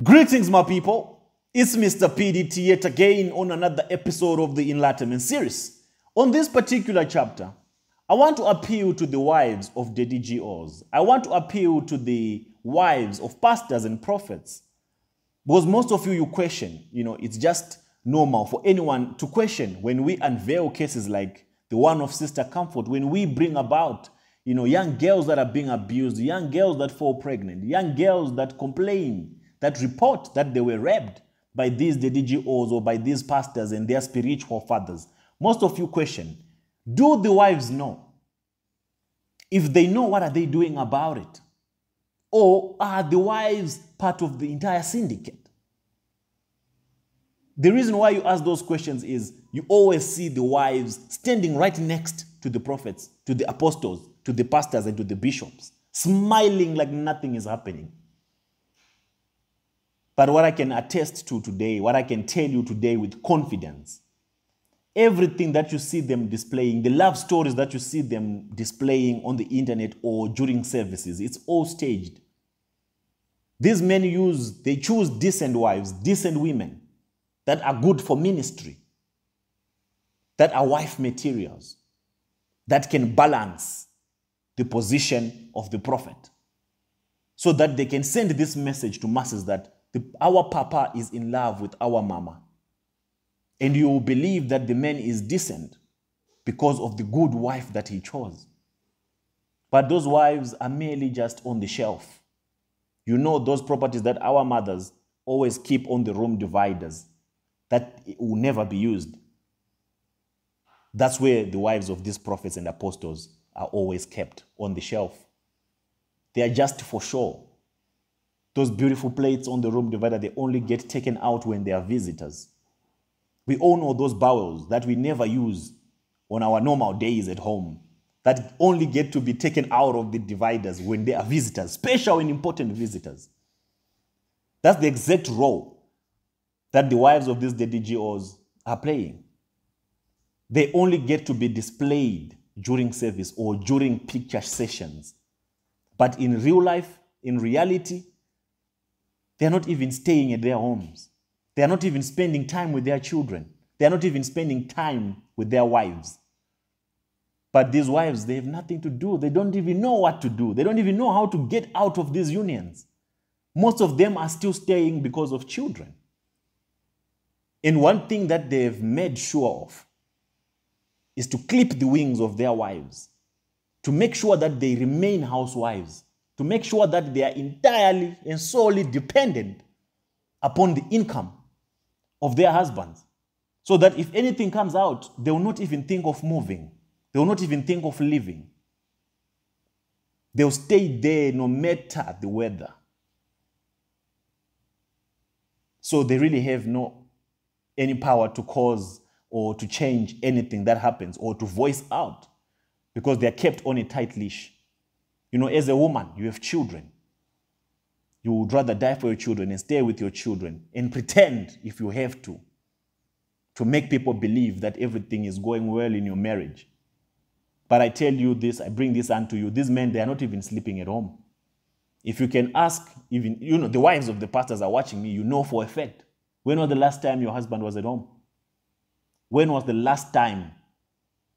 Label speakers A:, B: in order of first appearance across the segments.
A: Greetings, my people. It's Mr. PDT yet again on another episode of the Enlightenment series. On this particular chapter, I want to appeal to the wives of DDGOs. I want to appeal to the wives of pastors and prophets. Because most of you question, it's just normal for anyone to question when we unveil cases like the one of Sister Comfort, when we bring about, young girls that are being abused, young girls that fall pregnant, young girls that complain, that report that they were raped by these DDGOs or by these pastors and their spiritual fathers. Most of you question, do the wives know? If they know, what are they doing about it? Or are the wives part of the entire syndicate? The reason why you ask those questions is you always see the wives standing right next to the prophets, to the apostles, to the pastors, and to the bishops, smiling like nothing is happening. But what I can attest to today, what I can tell you today with confidence, everything that you see them displaying, the love stories that you see them displaying on the internet or during services, it's all staged. These men they choose decent wives, decent women that are good for ministry, that are wife materials, that can balance the position of the prophet, so that they can send this message to masses that our papa is in love with our mama. And you will believe that the man is decent because of the good wife that he chose. But those wives are merely just on the shelf. Those properties that our mothers always keep on the room dividers that will never be used. That's where the wives of these prophets and apostles are always kept, on the shelf. They are just for show. Those beautiful plates on the room divider, they only get taken out when there are visitors. We all know those bowls that we never use on our normal days at home, that only get to be taken out of the dividers when there are visitors, special and important visitors. That's the exact role that the wives of these DDGOs are playing. They only get to be displayed during service or during picture sessions. But in real life, in reality, they are not even staying at their homes. They are not even spending time with their children. They are not even spending time with their wives. But these wives, they have nothing to do. They don't even know what to do. They don't even know how to get out of these unions. Most of them are still staying because of children. And one thing that they've made sure of is to clip the wings of their wives, to make sure that they remain housewives, to make sure that they are entirely and solely dependent upon the income of their husbands, so that if anything comes out, they will not even think of moving. They will not even think of leaving. They will stay there no matter the weather. So they really have any power to cause or to change anything that happens or to voice out, because they are kept on a tight leash. As a woman, you have children. You would rather die for your children and stay with your children and pretend, if you have to make people believe that everything is going well in your marriage. But I tell you this, I bring this unto you. These men, they are not even sleeping at home. If you can ask, even, the wives of the pastors are watching me, for a fact. When was the last time your husband was at home? When was the last time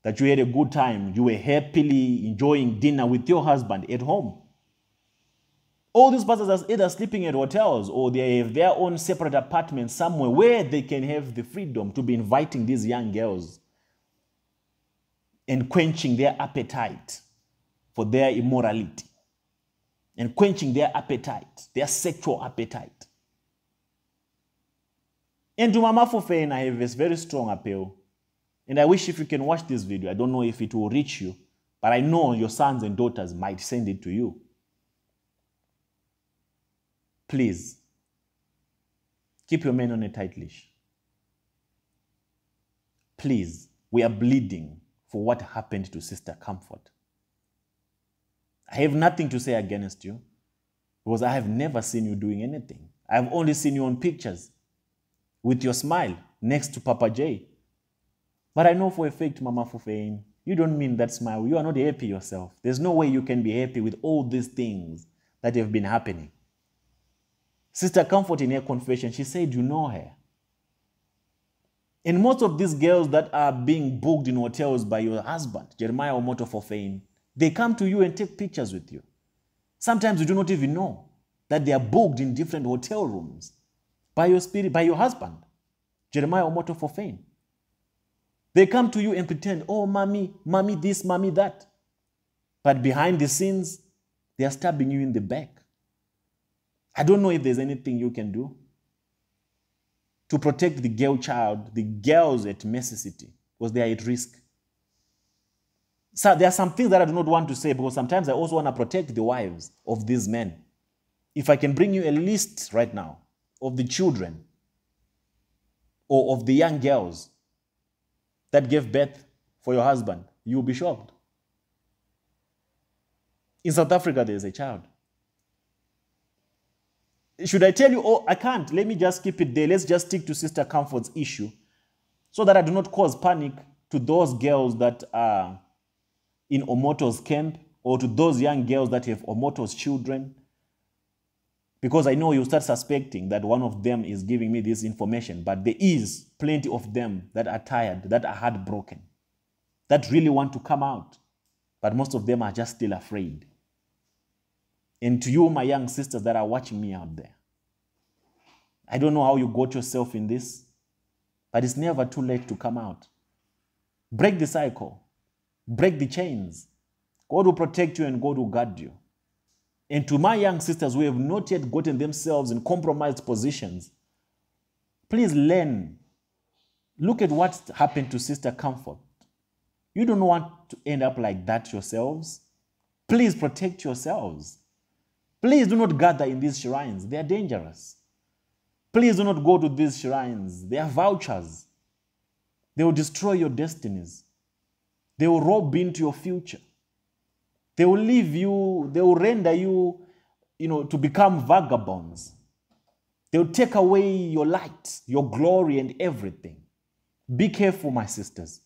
A: that you had a good time, you were happily enjoying dinner with your husband at home? All these pastors are either sleeping at hotels or they have their own separate apartments somewhere where they can have the freedom to be inviting these young girls and quenching their appetite for their immorality and quenching their appetite, their sexual appetite. And to Mama Fufein, I have this very strong appeal. And I wish if you can watch this video, I don't know if it will reach you, but I know your sons and daughters might send it to you. Please, keep your men on a tight leash. Please, we are bleeding for what happened to Sister Comfort. I have nothing to say against you, because I have never seen you doing anything. I have only seen you on pictures with your smile next to Papa J. But I know for a fact, Mama Fufein, you don't mean that smile. You are not happy yourself. There's no way you can be happy with all these things that have been happening. Sister Comfort, in her confession, she said, you know her. And most of these girls that are being booked in hotels by your husband, Jeremiah Omoto for fame, they come to you and take pictures with you. Sometimes you do not even know that they are booked in different hotel rooms by your husband, Jeremiah Omoto for fame. They come to you and pretend, oh, mommy this, mommy that. But behind the scenes, they are stabbing you in the back. I don't know if there's anything you can do to protect the girl child, the girls at Mercy City, because they are at risk. So there are some things that I do not want to say, because sometimes I also want to protect the wives of these men. If I can bring you a list right now of the children or of the young girls that gave birth for your husband, you will be shocked. In South Africa, there's a child. Should I tell you? Oh, I can't. Let me just keep it there. Let's just stick to Sister Comfort's issue so that I do not cause panic to those girls that are in Omoto's camp or to those young girls that have Omoto's children. Because I know you start suspecting that one of them is giving me this information, but there is plenty of them that are tired, that are heartbroken, that really want to come out. But most of them are just still afraid. And to you, my young sisters that are watching me out there, I don't know how you got yourself in this, but it's never too late to come out. Break the cycle. Break the chains. God will protect you and God will guard you. And to my young sisters who have not yet gotten themselves in compromised positions, please learn. Look at what happened to Sister Comfort. You don't want to end up like that yourselves. Please protect yourselves. Please do not gather in these shrines. They are dangerous. Please do not go to these shrines. They are vouchers. They will destroy your destinies. They will rob into your future. They will leave you, they will render you, to become vagabonds. They will take away your light, your glory, and everything. Be careful, my sisters.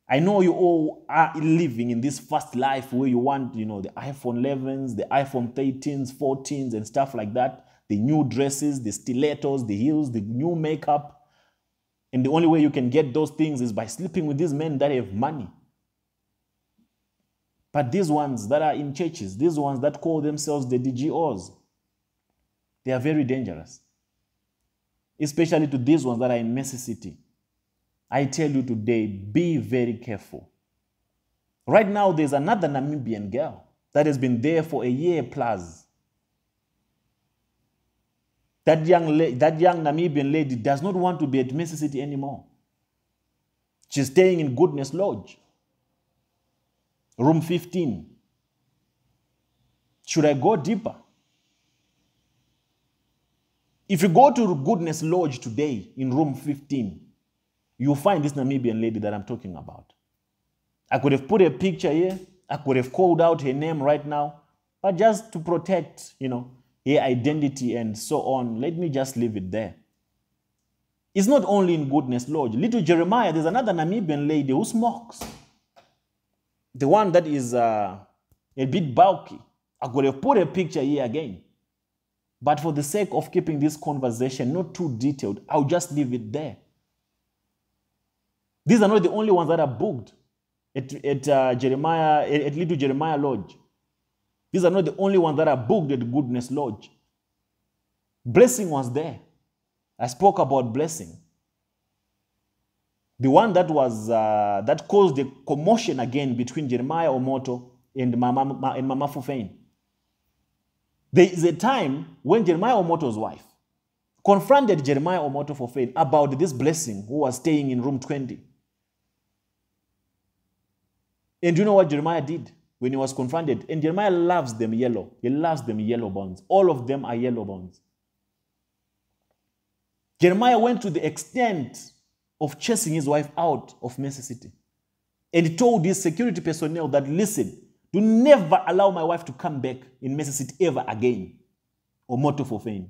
A: I know you all are living in this fast life where you want, the iPhone 11s, the iPhone 13s, 14s, and stuff like that. The new dresses, the stilettos, the heels, the new makeup. And the only way you can get those things is by sleeping with these men that have money. But these ones that are in churches, these ones that call themselves the DGOs, they are very dangerous. Especially to these ones that are in Mercy City. I tell you today, be very careful. Right now, there's another Namibian girl that has been there for a year plus. That young Namibian lady does not want to be at Mercy City anymore. She's staying in Goodness Lodge. Room 15. Should I go deeper? If you go to Goodness Lodge today in room 15, you'll find this Namibian lady that I'm talking about. I could have put a picture here. I could have called out her name right now. But just to protect, her identity and so on, let me just leave it there. It's not only in Goodness Lodge. Little Jeremiah, there's another Namibian lady who smokes. The one that is a bit bulky. I could have put a picture here again. But for the sake of keeping this conversation not too detailed, I'll just leave it there. These are not the only ones that are booked at Little Jeremiah Lodge. These are not the only ones that are booked at Goodness Lodge. Blessing was there. I spoke about Blessing. The one that was that caused the commotion again between Jeremiah Omoto and Mama Fufein. There is a time when Jeremiah Omoto's wife confronted Jeremiah Omoto Fufein about this Blessing who was staying in room 20. And you know what Jeremiah did when he was confronted? And Jeremiah loves them yellow. He loves them yellow bonds. All of them are yellow bonds. Jeremiah went to the extent of chasing his wife out of Mercy City. And he told his security personnel that, listen, do never allow my wife to come back in Mercy City ever again. Omoto Fufein.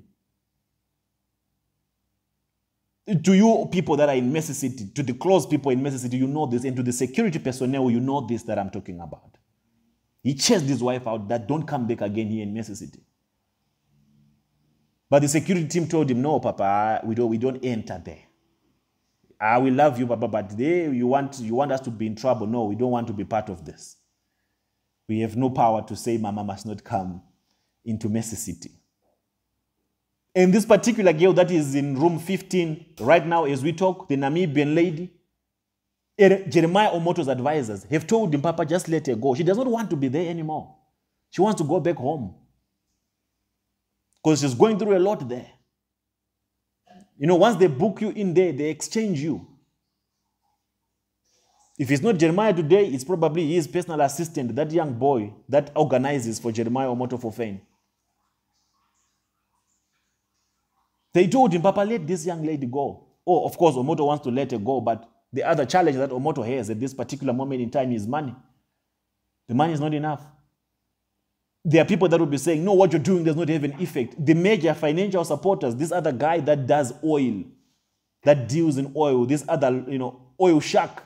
A: To you people that are in Mercy City, to the close people in Mercy City, you know this. And to the security personnel, you know this that I'm talking about. He chased his wife out that don't come back again here in Mercy City. But the security team told him, no, Papa, we don't enter there. We love you, Papa, but you want us to be in trouble. No, we don't want to be part of this. We have no power to say Mama must not come into Mercy City. And this particular girl that is in room 15 right now as we talk, the Namibian lady, Jeremiah Omoto's advisors have told him, Papa, just let her go. She does not want to be there anymore. She wants to go back home. Because she's going through a lot there. You know, once they book you in there, they exchange you. If it's not Jeremiah today, it's probably his personal assistant, that young boy that organizes for Jeremiah Omoto for fame. They told him, Papa, let this young lady go. Oh, of course, Omoto wants to let her go, but the other challenge that Omoto has at this particular moment in time is money. The money is not enough. There are people that will be saying, no, what you're doing does not have an effect. The major financial supporters, this other guy that does oil, that deals in oil, this other, oil shark,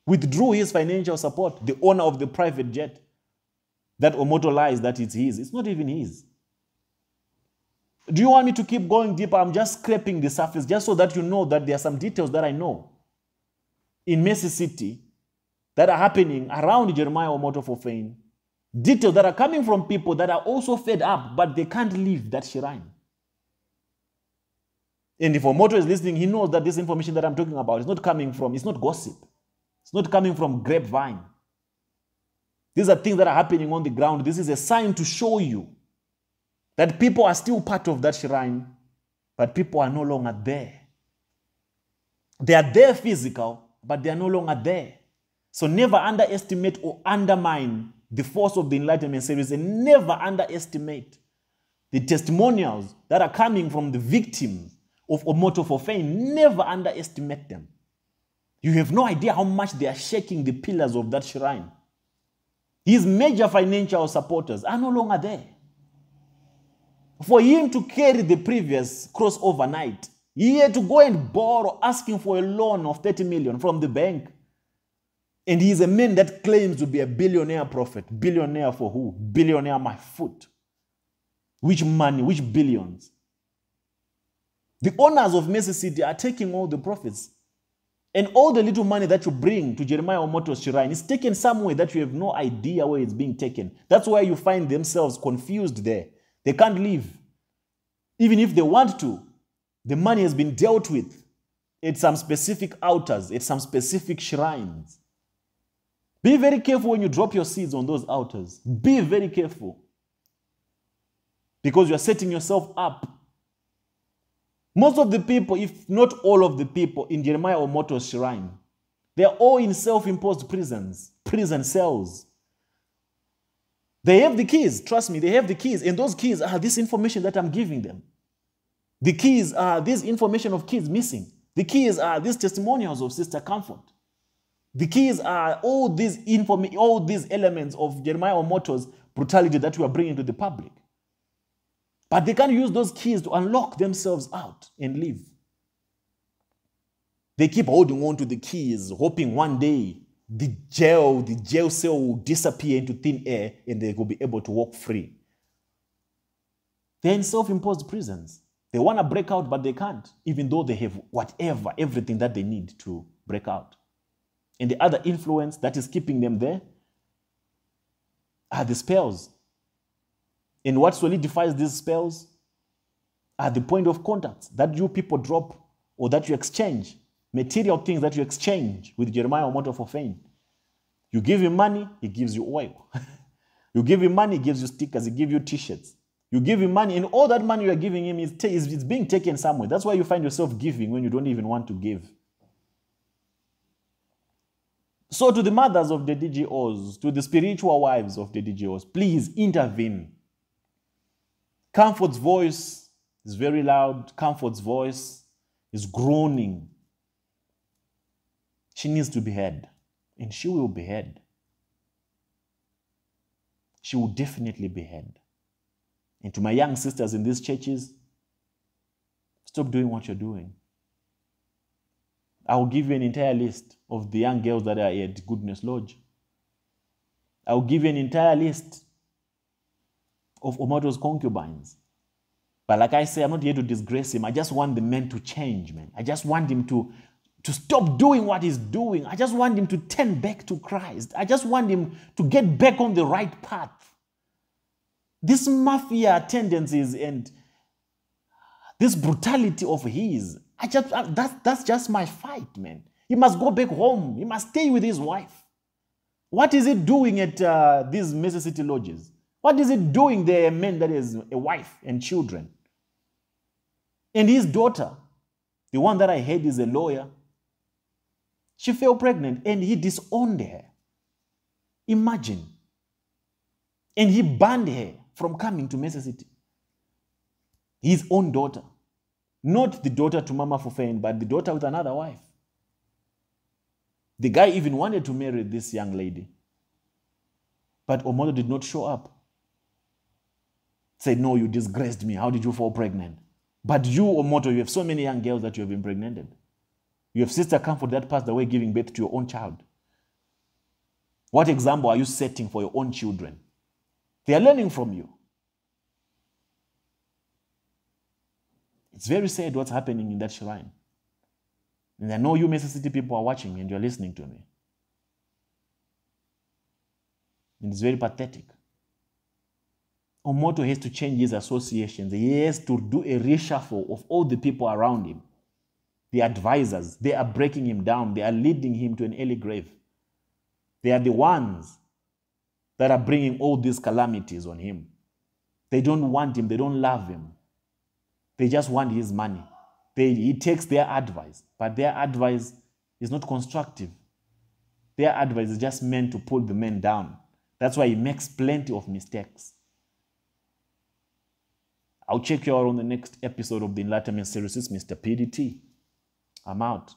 A: withdrew his financial support, the owner of the private jet, that Omoto lies that it's his. It's not even his. Do you want me to keep going deeper? I'm just scraping the surface, just so that you know that there are some details that I know in Mercy City that are happening around Jeremiah Omoto for fame. Details that are coming from people that are also fed up, but they can't leave that shrine. And if Omoto is listening, he knows that this information that I'm talking about is not coming from, it's not gossip. It's not coming from grapevine. These are things that are happening on the ground. This is a sign to show you that people are still part of that shrine, but people are no longer there. They are there physical, but they are no longer there. So never underestimate or undermine the force of the Enlightenment series, and never underestimate the testimonials that are coming from the victims of Omoto for fame. Never underestimate them. You have no idea how much they are shaking the pillars of that shrine. His major financial supporters are no longer there. For him to carry the previous cross overnight, he had to go and borrow, asking for a loan of 30 million from the bank. And he is a man that claims to be a billionaire prophet. Billionaire for who? Billionaire my foot. Which money? Which billions? The owners of Mercy City are taking all the profits. And all the little money that you bring to Jeremiah Omoto's shrine is taken somewhere that you have no idea where it's being taken. That's why you find themselves confused there. They can't leave. Even if they want to, the money has been dealt with at some specific altars, at some specific shrines. Be very careful when you drop your seeds on those altars. Be very careful. Because you are setting yourself up. Most of the people, if not all of the people in Jeremiah Omoto's shrine, they are all in self-imposed prisons, prison cells. They have the keys. Trust me, they have the keys. And those keys are this information that I'm giving them. The keys are this information of kids missing. The keys are these testimonials of Sister Comfort. The keys are all these elements of Jeremiah Omoto's brutality that we are bringing to the public. But they can't use those keys to unlock themselves out and leave. They keep holding on to the keys, hoping one day the jail cell will disappear into thin air and they will be able to walk free. They're in self-imposed prisons. They want to break out, but they can't, even though they have everything that they need to break out. And the other influence that is keeping them there are the spells. And what solidifies these spells are the point of contacts that you people drop or that you exchange, material things that you exchange with Jeremiah Omoto for fame. You give him money, he gives you oil. You give him money, he gives you stickers, he gives you t-shirts. You give him money, and all that money you are giving him is being taken somewhere. That's why you find yourself giving when you don't even want to give. So to the mothers of the DGOs, to the spiritual wives of the DGOs, please intervene. Comfort's voice is very loud. Comfort's voice is groaning. She needs to be heard, and she will be heard. She will definitely be heard. And to my young sisters in these churches, stop doing what you're doing. I will give you an entire list of the young girls that are at Goodness Lodge. I will give you an entire list of Omoto's concubines. But like I say, I'm not here to disgrace him. I just want the man to change, man. I just want him to stop doing what he's doing. I just want him to turn back to Christ. I just want him to get back on the right path. This mafia tendencies and this brutality of his, that's just my fight, man. He must go back home. He must stay with his wife. What is he doing at these Mesa City lodges? What is he doing there, a man that has a wife and children? And his daughter, the one that I heard is a lawyer, she fell pregnant and he disowned her. Imagine. And he banned her from coming to Mesa City. His own daughter. Not the daughter to Mama Fufeng, but the daughter with another wife. The guy even wanted to marry this young lady. But Omoto did not show up. Said, no, you disgraced me. How did you fall pregnant? But you, Omoto, you have so many young girls that you have impregnated. You have Sister Comfort that passed away giving birth to your own child. What example are you setting for your own children? They are learning from you. It's very sad what's happening in that shrine. And I know you Mesa City people are watching and you're listening to me. And it's very pathetic. Omoto has to change his associations. He has to do a reshuffle of all the people around him. The advisors, they are breaking him down. They are leading him to an early grave. They are the ones that are bringing all these calamities on him. They don't want him. They don't love him. They just want his money. He takes their advice, but their advice is not constructive. Their advice is just meant to pull the man down. That's why he makes plenty of mistakes. I'll check you out on the next episode of the Enlightenment series. It's Mr. PDT. I'm out.